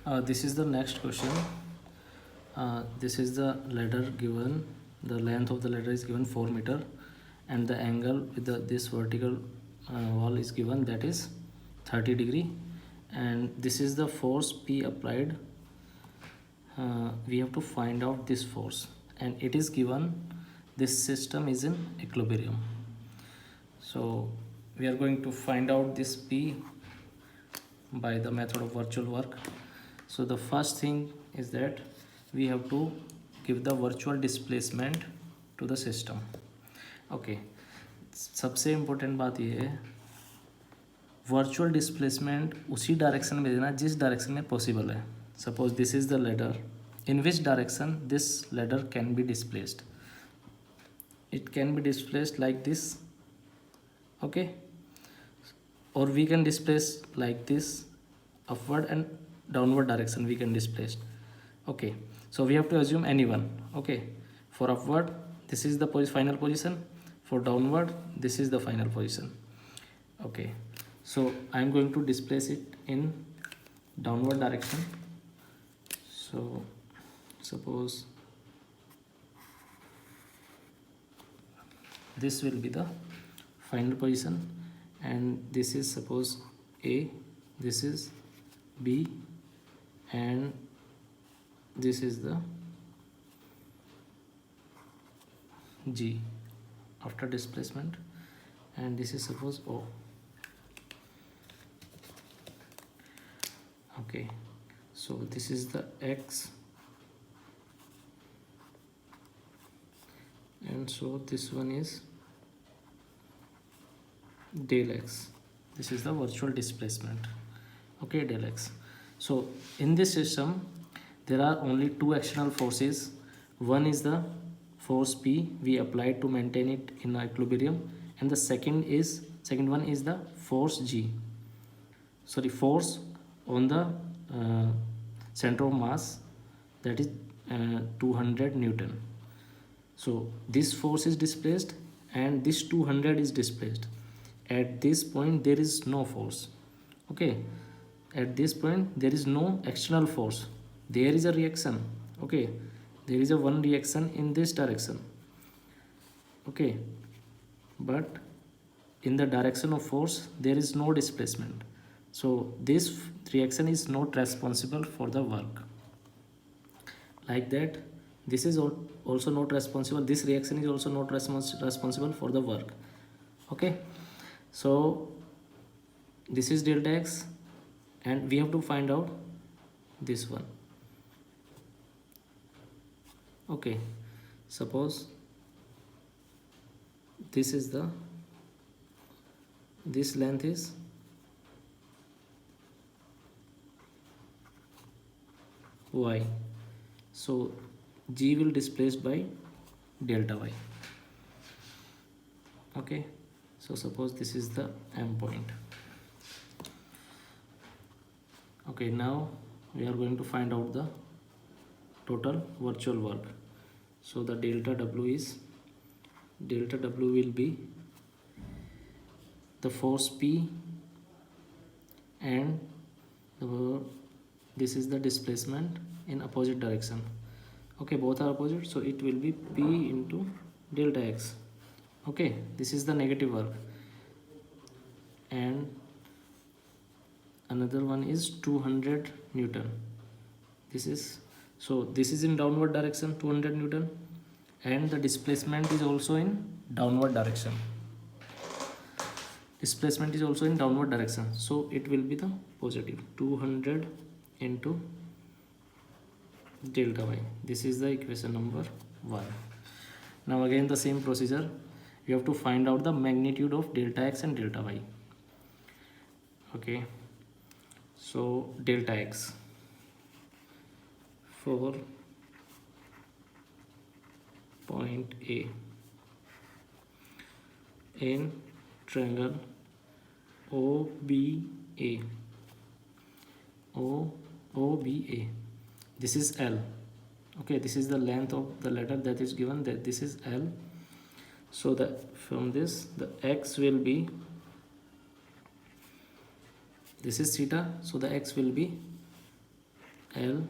This is the next question. This is the ladder given. The length of the ladder is given 4 meter, and the angle with this vertical wall is given, that is 30 degree, and this is the force P applied. We have to find out this force, and it is given this system is in equilibrium. So we are going to find out this P by the method of virtual work. So the first thing is that we have to give the virtual displacement to the system. Okay, सबसे important बात ये है, virtual displacement उसी direction में देना जिस direction में possible है. Suppose this is the ladder, in which direction this ladder can be displaced. It can be displaced like this, okay, or we can displace like this, upward and downward direction we can displace. Okay, so we have to assume any one. Okay, for upward this is the final position, for downward this is the final position. Okay, so I am going to displace it in downward direction. So suppose this will be the final position, and this is suppose A, this is B, and this is the G after displacement, and this is suppose O. Okay, so this is the X, and so this one is del X. This is the virtual displacement. Okay, del X. So in this system there are only two external forces. One is the force P we applied to maintain it in equilibrium, and the second one is the force G, force on the center of mass, that is 200 Newton. So this force is displaced and this 200 is displaced. At this point there is no force. Okay, at this point there is no external force, there is a reaction. Okay, there is a one reaction in this direction. Okay, but in the direction of force there is no displacement, so this reaction is not responsible for the work. Like that, this is also not responsible, this reaction is also not responsible for the work. Okay, so this is delta X, and we have to find out this one. Okay, suppose this length is Y, so G will displaced by delta Y. Okay, so suppose this is the M point. Okay, now we are going to find out the total virtual work. So the delta W will be the force P, and this is the displacement in opposite direction. Okay, both are opposite, so it will be P into delta X. Okay, this is the negative work, and another one is 200 Newton. This is in downward direction, 200 Newton, and the displacement is also in downward direction. So it will be the positive 200 into delta Y. This is the equation number 1. Now again the same procedure, you have to find out the magnitude of delta X and delta Y. Okay, so delta X for point A in triangle OBA. This is L. Okay, this is the length of the ladder that is given, that this is L. So from this the X will be, this is theta, so the X will be L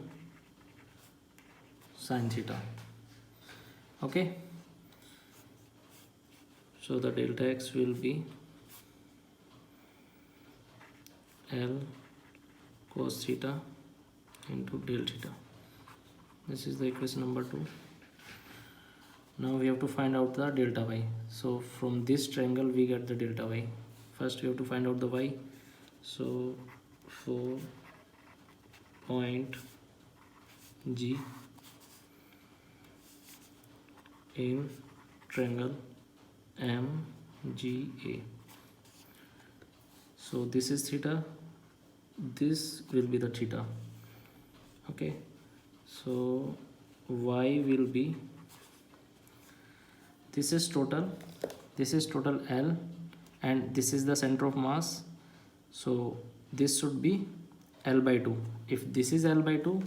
sin theta. Okay, so the delta x will be L cos theta into del theta. This is the equation number 2. Now we have to find out the delta y. So from this triangle we get the delta y. First we have to find out the y. So 4 point G in triangle MGA. So this is theta, this will be the theta. Okay, so y will be, this is total L, and this is the center of mass, so this should be L by 2. If this is L by 2,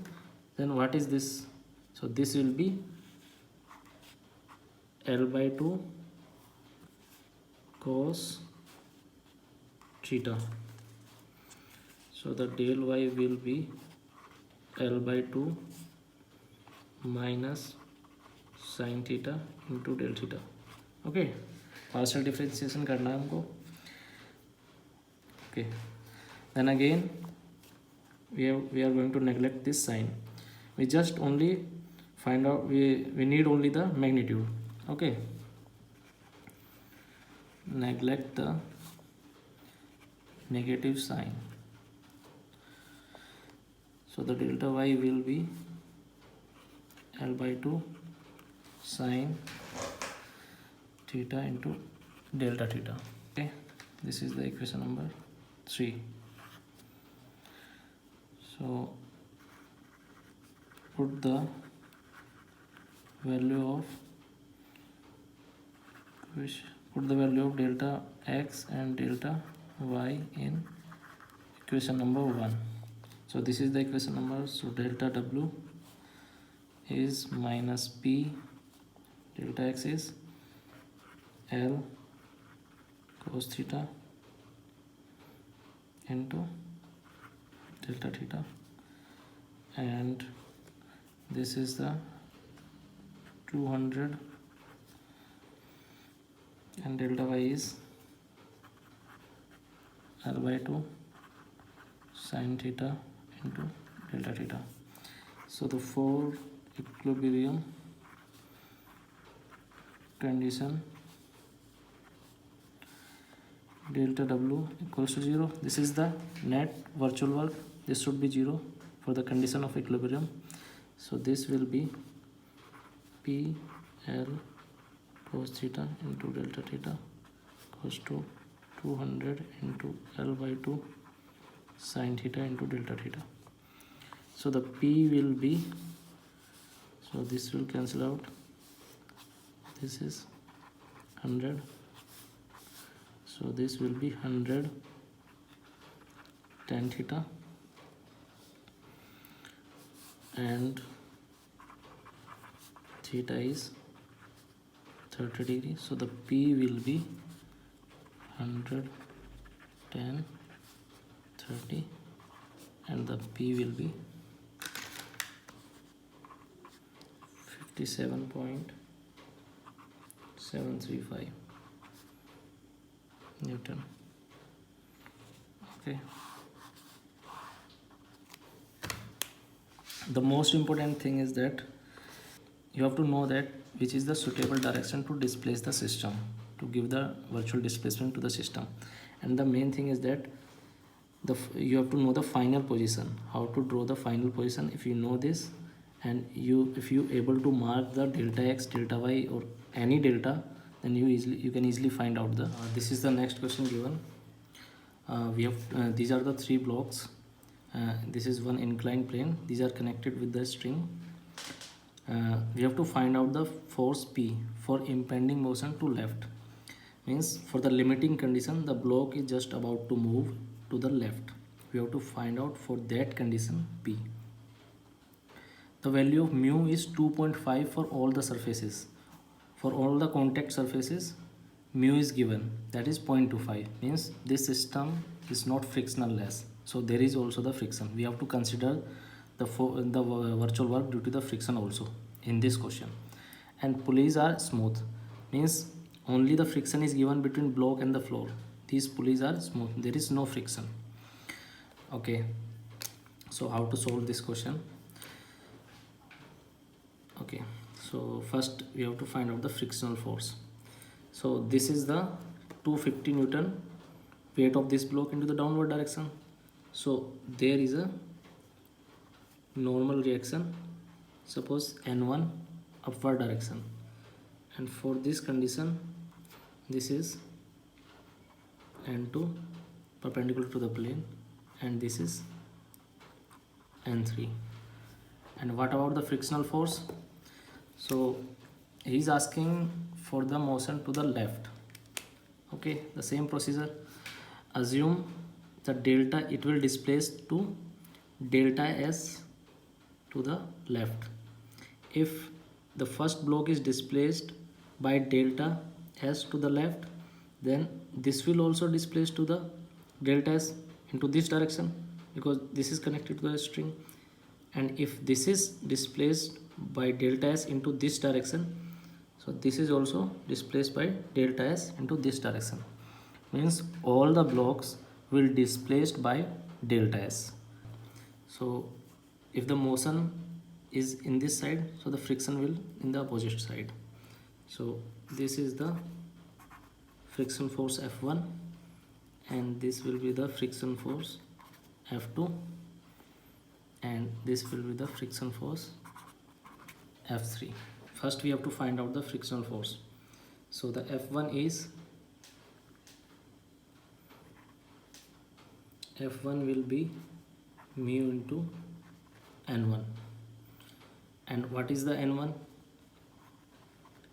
then what is this? So this will be L by 2 cos theta. So the del y will be L by 2 minus sin theta into del theta. Okay, partial differentiation करना है हमको. Okay, then again we are going to neglect this sign. We just only find out, we need only the magnitude. Okay, neglect the negative sign. So the delta y will be L by 2 sin theta into delta theta. Okay, this is the equation number 3. So put the value of delta x and delta y in equation number 1. So this is the equation number. So delta w is minus p, delta x is L cos theta into delta theta, and this is the 200, and delta y is L by 2 sin theta into delta theta. So the for equilibrium condition, delta w equals to 0. This is the net virtual work. This should be 0 for the condition of equilibrium. So this will be P L cos theta into delta theta equals to 200 into L by 2 sin theta into delta theta. So the P will be, so this will cancel out, this is 100, so this will be 100 tan theta, and theta is 30 degrees, so the P will be 100 tan 30, and the P will be 57.735 Newton. Okay, the most important thing is that you have to know that which is the suitable direction to displace the system, to give the virtual displacement to the system. And the main thing is that you have to know the final position, how to draw the final position. If you know this, and if you able to mark the delta x, delta y, or any delta, then you can easily find out the this is the next question given. We have these are the 3 blocks. This is one inclined plane. These are connected with the string. We have to find out the force P for impending motion to left. Means for the limiting condition, the block is just about to move to the left. We have to find out for that condition P. The value of mu is 2.5 for all the surfaces. For all the contact surfaces, mu is given, that is 0.25. Means this system is not frictionless. So there is also the friction. We have to consider the virtual work due to the friction also in this question. And pulleys are smooth, means only the friction is given between block and the floor. These pulleys are smooth, there is no friction. Okay, so how to solve this question? Okay, so first we have to find out the frictional force. So this is the 250 Newton weight of this block into the downward direction. So there is a normal reaction, suppose N1 upward direction, and for this condition this is N2 perpendicular to the plane, and this is N3. And what about the frictional force? So he is asking for the motion to the left. Okay, the same procedure. Assume the delta, it will displace to delta S to the left. If the first block is displaced by delta S to the left, then this will also displace to the delta S into this direction, because this is connected to the string. And if this is displaced by delta S into this direction, so this is also displaced by delta S into this direction, means all the blocks will displaced by delta S. So if the motion is in this side, so the friction will in the opposite side. So this is the friction force F1, and this will be the friction force F2, and this will be the friction force F3. First we have to find out the frictional force. So the F1 will be mu into N1. And what is the N1?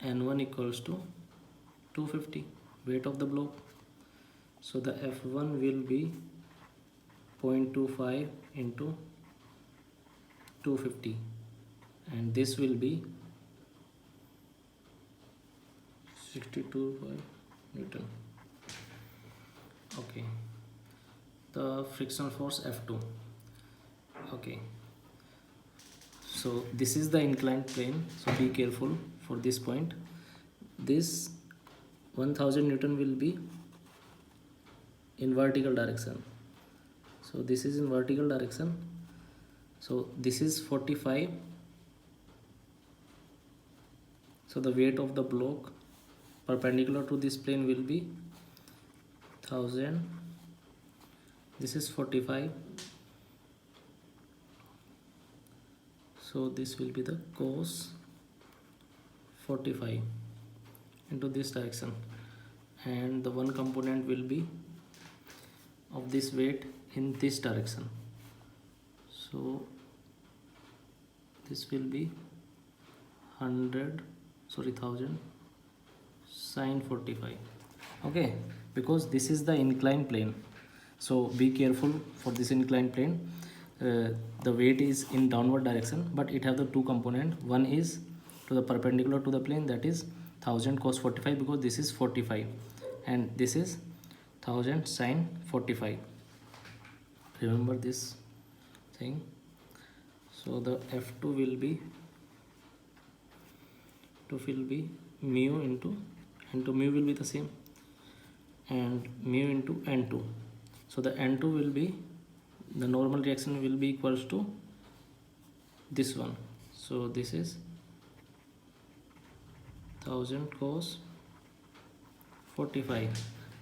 N1 equals to 250, weight of the block. So the F1 will be 0.25 into 250, and this will be 62 Newton. Okay, the frictional force F2. Okay, so this is the inclined plane, so be careful for this point. This 1000 Newton will be in vertical direction, so this is in vertical direction. So this is 45, so the weight of the block perpendicular to this plane will be 1000. This is 45, so this will be the cos 45 into this direction, and the one component will be of this weight in this direction. So this will be 1000 sine 45. Okay, because this is the inclined plane, so be careful for this inclined plane. The weight is in downward direction, but it have the two component. One is to the perpendicular to the plane, that is 1000 cos 45, because this is 45, and this is 1000 sine 45. Remember this thing. So the F2 will be mu into mu will be the same, and mu into N2. So the N2 will be, the normal reaction will be equals to this one. So this is 1000 cos 45,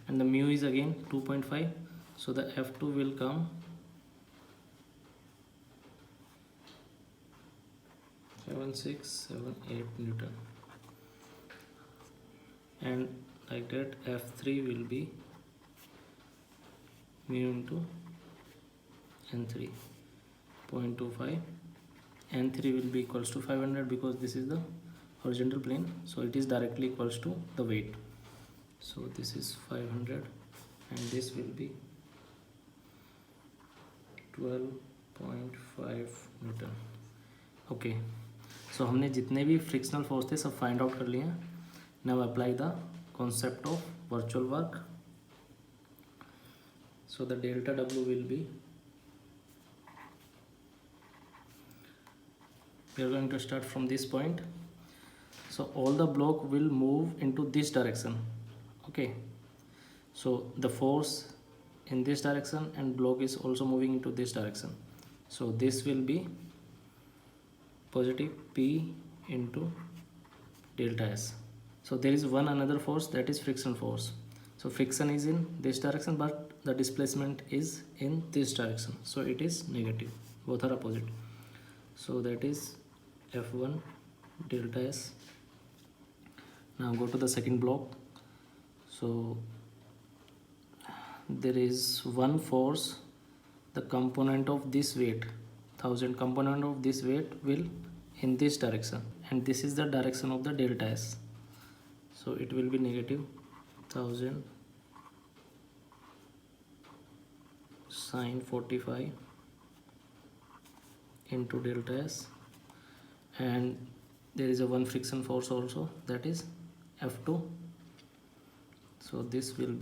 and the mu is again 2.5. So the F2 will come 7678 Newton, and like that F3 will be mu into N3 0.25. N3 will be equals to 500, because this is the horizontal plane, so it is directly equals to the weight. So this is 500, and this will be 12.5 Newton. Okay, so हमने जितने भी frictional force थे सब find out कर लिए हैं. Now apply the concept of virtual work. So the delta W will be we are going to start from this point. So all the block will move into this direction. Okay, so the force in this direction and block is also moving into this direction. So this will be positive P into delta S. So there is one another force, that is friction force. So friction is in this direction, but the displacement is in this direction, so it is negative. Both are opposite. So that is F1 delta S. Now go to the second block. So there is one force, the component of this weight, 1000 component of this weight will in this direction, and this is the direction of the delta S. So it will be negative 1000 sine 45 into delta S, and there is a one friction force also, that is F2. So this will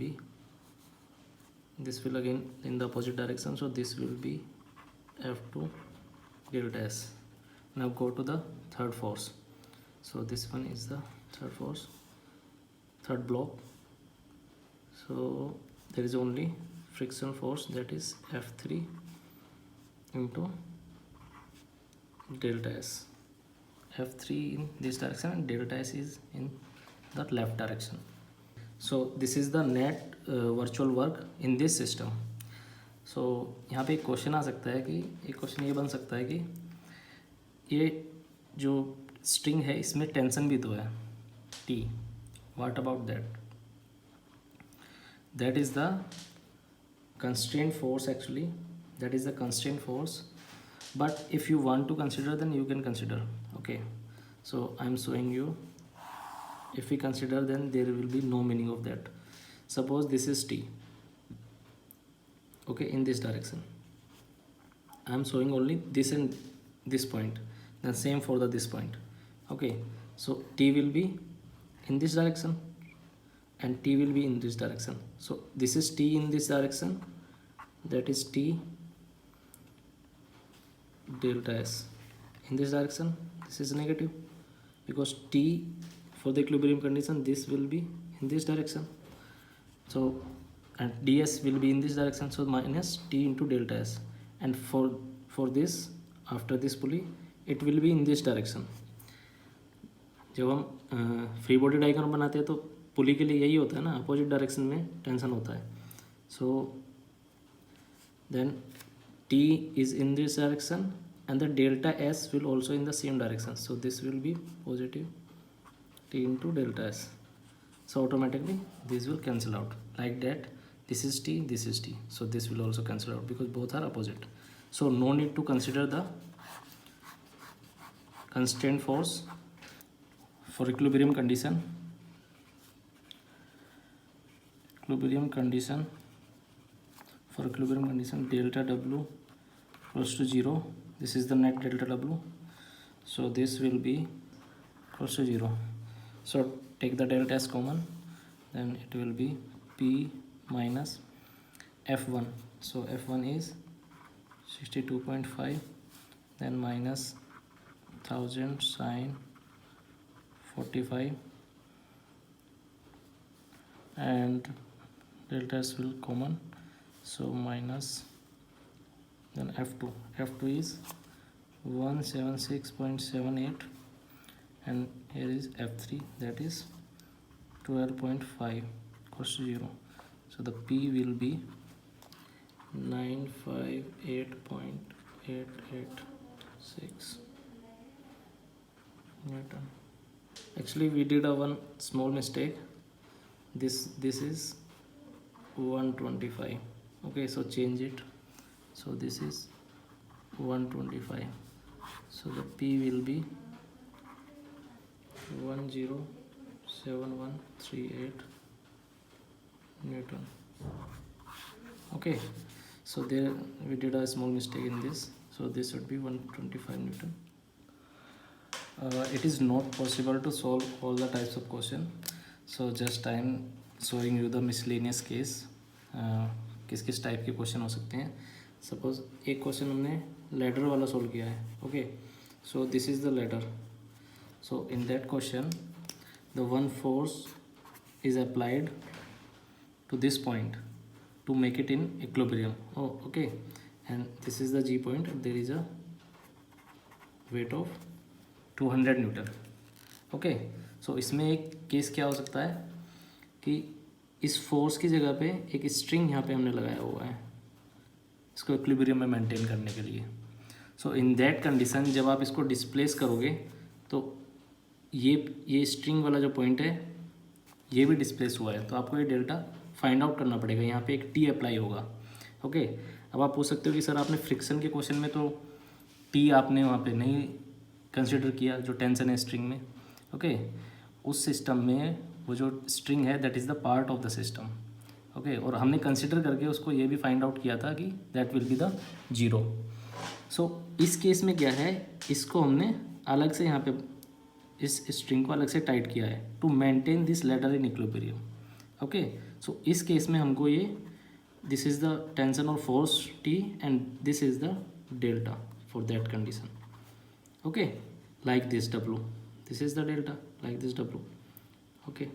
again in the opposite direction, so this will be F2 delta S. Now go to the third force. So this one is the third force, third block. So there is only friction force, that is F3 into delta S. F3 in this direction and delta S is in the left direction. So this is the net virtual work in this system. So यहाँ पे एक question आ सकता है कि एक question ये बन सकता है कि ये जो स्ट्रिंग है इसमें टेंशन भी तो है T. What about that? That is the constraint force actually. That is the constraint force. But if you want to consider, then you can consider. Okay. So I am showing you. If we consider, then there will be no meaning of that. Suppose this is T. Okay, in this direction. I am showing only this and this point. Then same for this point. Okay. So T will be in this direction and T will be in this direction. So this is T in this direction. That is T delta S. In this direction, this is negative because T for the equilibrium condition, this will be in this direction. So and ds will be in this direction, so minus T into delta S. And for this, after this pulley, it will be in this direction. जब हम free body diagram बनाते हैं तो पुली के लिए यही होता है ना, अपोजिट डायरेक्शन में टेंशन होता है. So then T is in this direction and the delta S will also in the same direction. So this will be positive T into delta S. So automatically this will cancel out like that. This is T, this is T. So this will also cancel out because both are opposite. So no need to consider the constraint force for equilibrium condition. For equilibrium condition delta W close to 0. This is the net delta W. So this will be close to 0. So take the delta as common, then it will be P minus F1. So F1 is 62.5, then minus 1000 sine 45, and delta S will common, so minus, then F2 is 176.78, and here is F3, that is 12.5 close to 0. So the P will be 958.886 Newton. Actually we did a one small mistake. This is 125. Okay, so change it. So this is 125. So the P will be 107138 Newton. Okay, so there we did a small mistake in this. So this should be 125 Newton. It is not possible to solve all the types of question. So just I am showing you the miscellaneous case. किस किस type के question हो सकते हैं. Suppose एक question हमने ladder वाला solve किया है. Okay, So this is the ladder. So in that question, the one force is applied to this point to make it in equilibrium. Oh, okay. And this is the G point. There is a weight of 200 newton. Okay, so इसमें एक case क्या हो सकता है कि इस force की जगह पे एक स्ट्रिंग यहाँ पे हमने लगाया हुआ है इसको इक्विलिब्रियम में मेंटेन करने के लिए. सो इन दैट कंडीशन जब आप इसको डिस्प्लेस करोगे तो ये स्ट्रिंग वाला जो पॉइंट है ये भी डिस्प्लेस हुआ है, तो आपको ये डेल्टा फाइंड आउट करना पड़ेगा. यहाँ पे एक टी अप्लाई होगा. ओके, अब आप पूछ सकते हो कि सर आपने फ्रिक्शन के क्वेश्चन में तो टी आपने वहाँ पे नहीं कंसिडर किया जो टेंशन है स्ट्रिंग में. ओके, उस सिस्टम में वो जो स्ट्रिंग है that is the part of the system. Okay, और हमने कंसिडर करके उसको ये भी फाइंड आउट किया था कि that will be the zero. So इस केस में क्या है, इसको हमने अलग से यहाँ पे इस स्ट्रिंग को अलग से टाइट किया है to maintain this ladder in equilibrium. Okay, so इस केस में हमको ये दिस इज़ द टेंशन और force T and this is the delta for that condition. Okay, like this W, this is the delta, like this W. okay,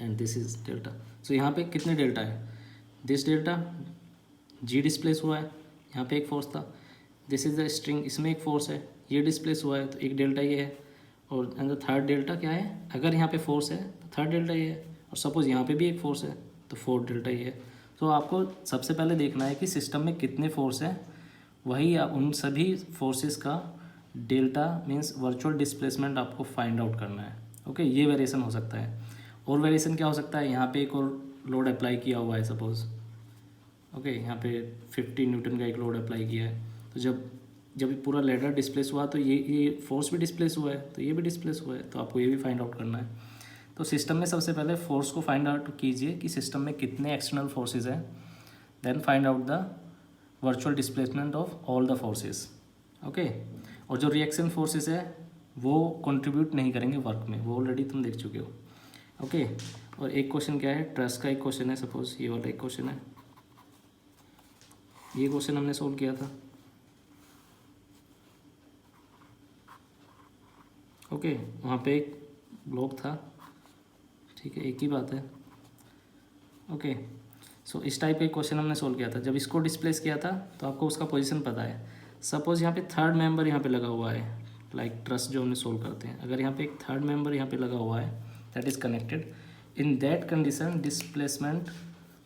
and this is delta. so यहाँ पे कितने delta है, this delta G displace हुआ है, यहाँ पे एक force था, this is the string, इसमें एक फोर्स है, ये डिस्प्लेस हुआ है तो एक डेल्टा ये है. और एंड द थर्ड डेल्टा क्या है, अगर यहाँ पे फोर्स है तो थर्ड डेल्टा ये है, और सपोज यहाँ पे भी एक फोर्स है तो फोर्थ डेल्टा ये है. तो आपको सबसे पहले देखना है कि सिस्टम में कितने फोर्स हैं, वही उन सभी फोर्सेस का डेल्टा मीन्स वर्चुअल डिस्प्लेसमेंट आपको फाइंड आउट करना है. ओके, ये वेरिएशन हो सकता है. और वेरिएशन क्या हो सकता है, यहाँ पे एक और लोड अप्लाई किया हुआ है सपोज. ओके, यहाँ पे 50 न्यूटन का एक लोड अप्लाई किया है, तो जब पूरा लेडर डिस्प्लेस हुआ तो ये फोर्स भी डिस्प्लेस हुआ है, तो ये भी डिस्प्लेस हुआ है, तो आपको ये भी फाइंड आउट करना है. तो सिस्टम में सबसे पहले फोर्स को फाइंड आउट कीजिए कि सिस्टम में कितने एक्सटर्नल फोर्सेज हैं, then find out the virtual displacement of all the forces. Okay, और जो रिएक्शन फोर्सेस है वो कंट्रीब्यूट नहीं करेंगे वर्क में, वो ऑलरेडी तुम देख चुके हो. ओके, और एक क्वेश्चन क्या है, ट्रस्ट का एक क्वेश्चन है, सपोज ये वाला एक क्वेश्चन है, ये क्वेश्चन हमने सोल्व किया था. ओके, वहाँ पे एक ब्लॉक था, ठीक है, एक ही बात है. ओके, सो इस टाइप का क्वेश्चन हमने सोल्व किया था. जब इसको डिस्प्लेस किया था तो आपको उसका पोजीशन पता है. सपोज यहाँ पे थर्ड मेंबर यहाँ पे लगा हुआ है, लाइक ट्रस्ट जो हमने सोल्व करते हैं, अगर यहाँ पे एक थर्ड मेंबर यहाँ पे लगा हुआ है that is connected, in that condition displacement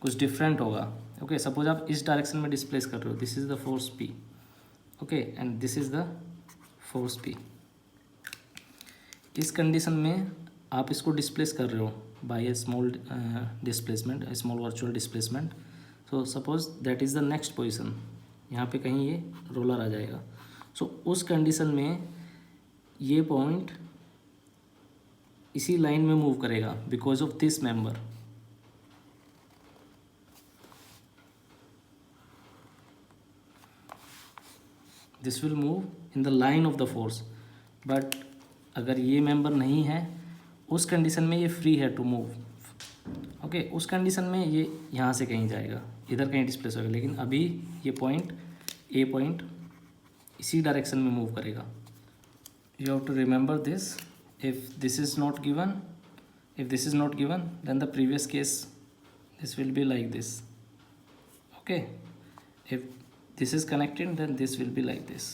कुछ डिफरेंट होगा. ओके, सपोज आप इस डायरेक्शन में डिस्प्लेस कर रहे हो, this is the force P. Okay, and this is the force P. इस कंडीशन में आप इसको डिस्प्लेस कर रहे हो by a small displacement, small virtual displacement. So suppose that is the next position, यहाँ पे कहीं ये रोलर आ जाएगा. सो उस कंडीशन में ये पॉइंट इसी लाइन में मूव करेगा because of this member. This will move in the line of the force. But अगर ये मेंबर नहीं है उस कंडीशन में ये फ्री है टू मूव. ओके, उस कंडीशन में ये यहाँ से कहीं जाएगा, इधर कहीं डिस्प्लेस होगा, लेकिन अभी ये पॉइंट ए पॉइंट इसी डायरेक्शन में मूव करेगा. You have to remember this. If this is not given then the previous case this will be like this. Okay, if this is connected then this will be like this.